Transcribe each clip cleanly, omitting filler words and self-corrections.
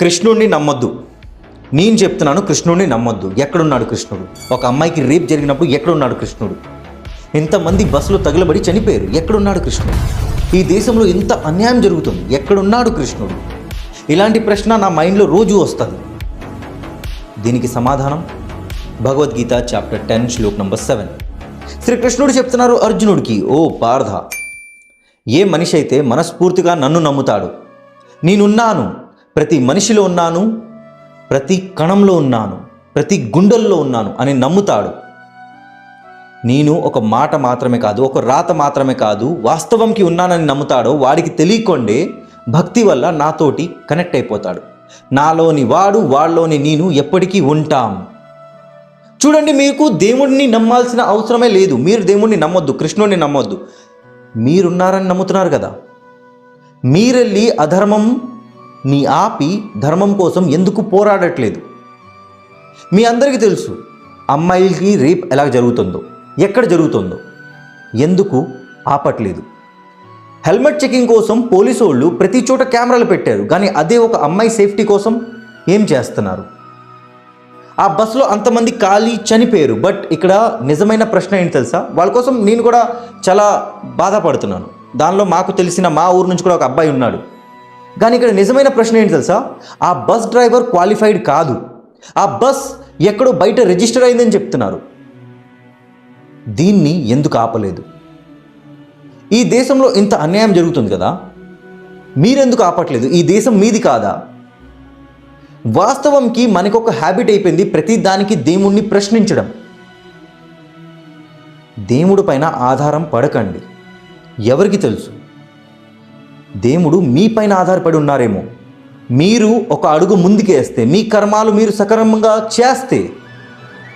కృష్ణుడిని నమ్మొద్దు. నేను చెప్తున్నాను, కృష్ణుడిని నమ్మొద్దు. ఎక్కడున్నాడు కృష్ణుడు? ఒక అమ్మాయికి రేప్ జరిగినప్పుడు ఎక్కడున్నాడు కృష్ణుడు? ఇంతమంది బస్సులో తగులబడి చనిపోయారు, ఎక్కడున్నాడు కృష్ణుడు? ఈ దేశంలో ఇంత అన్యాయం జరుగుతుంది, ఎక్కడున్నాడు కృష్ణుడు? ఇలాంటి ప్రశ్న నా మైండ్లో రోజు వస్తుంది. దీనికి సమాధానం భగవద్గీత చాప్టర్ 10 శ్లోక్ నంబర్ 7. శ్రీకృష్ణుడు చెప్తున్నారు అర్జునుడికి, ఓ పార్థ, ఏ మనిషి అయితే మనస్ఫూర్తిగా నన్ను నమ్ముతాడు, నేనున్నాను, ప్రతి మనిషిలో ఉన్నాను, ప్రతి కణంలో ఉన్నాను, ప్రతి గుండెల్లో ఉన్నాను అని నమ్ముతాడు, నేను ఒక మాట మాత్రమే కాదు, ఒక రాత మాత్రమే కాదు, వాస్తవంకి ఉన్నానని నమ్ముతాడో వాడికి తెలియకుండే భక్తి వల్ల నాతోటి కనెక్ట్ అయిపోతాడు. నాలోని వాడు, వాళ్ళలోని నేను ఎప్పటికీ ఉంటాం. చూడండి, మీకు దేవుడిని నమ్మాల్సిన అవసరమే లేదు. మీరు దేవుడిని నమ్మొద్దు, కృష్ణుడిని నమ్మొద్దు. మీరున్నారని నమ్ముతున్నారు కదా. మీరెళ్ళి అధర్మంని ఆపి ధర్మం కోసం ఎందుకు పోరాడట్లేదు? మీ అందరికీ తెలుసు అమ్మాయిలకి రేప్ ఎలా జరుగుతుందో, ఎక్కడ జరుగుతుందో, ఎందుకు ఆపట్లేదు? హెల్మెట్ చెకింగ్ కోసం పోలీసు వాళ్ళు ప్రతి చోట కెమెరాలు పెట్టారు, కానీ అదే ఒక అమ్మాయి సేఫ్టీ కోసం ఏం చేస్తున్నారు? ఆ బస్సులో అంతమంది ఖాళీ చనిపోయారు. బట్ ఇక్కడ నిజమైన ప్రశ్న ఏంటి తెలుసా? వాళ్ళ కోసం నేను కూడా చాలా బాధపడుతున్నాను. దానిలో మాకు తెలిసిన మా ఊరు నుంచి కూడా ఒక అబ్బాయి ఉన్నాడు. కానీ ఇక్కడ నిజమైన ప్రశ్న ఏంటి తెలుసా? ఆ బస్ డ్రైవర్ క్వాలిఫైడ్ కాదు, ఆ బస్ ఎక్కడో బయట రిజిస్టర్ అయిందని చెప్తున్నారు. దీన్ని ఎందుకు ఆపలేదు? ఈ దేశంలో ఇంత అన్యాయం జరుగుతుంది కదా, మీరెందుకు ఆపట్లేదు? ఈ దేశం మీది కాదా? వాస్తవంకి మనకొక హ్యాబిట్ అయిపోయింది ప్రతి దానికి దేవుణ్ణి ప్రశ్నించడం. దేవుడు పైన ఆధారం పడకండి. ఎవరికి తెలుసు, దేవుడు మీ పైన ఆధారపడి ఉన్నారేమో. మీరు ఒక అడుగు ముందుకేస్తే, మీ కర్మాలు మీరు సక్రమంగా చేస్తే,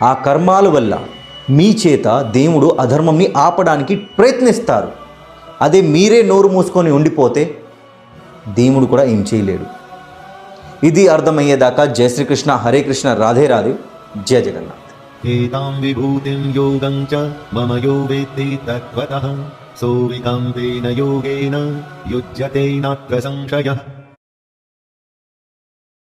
ఆ కర్మాల వల్ల మీ చేత దేవుడు అధర్మంని ఆపడానికి ప్రయత్నిస్తారు. అదే మీరే నోరు మూసుకొని ఉండిపోతే దేవుడు కూడా ఏం చేయలేడు. ఇది అర్థమయ్యేదాకా జయ శ్రీకృష్ణ, హరే కృష్ణ, రాధే రాధే, జయ జగన్నాథ్. ఏతాం విభూతిం యోగం చ మమ యో వేత్తి తత్వతః సో వికాంతేన యోగేన యుజ్యతే నాత్ర సంశయః.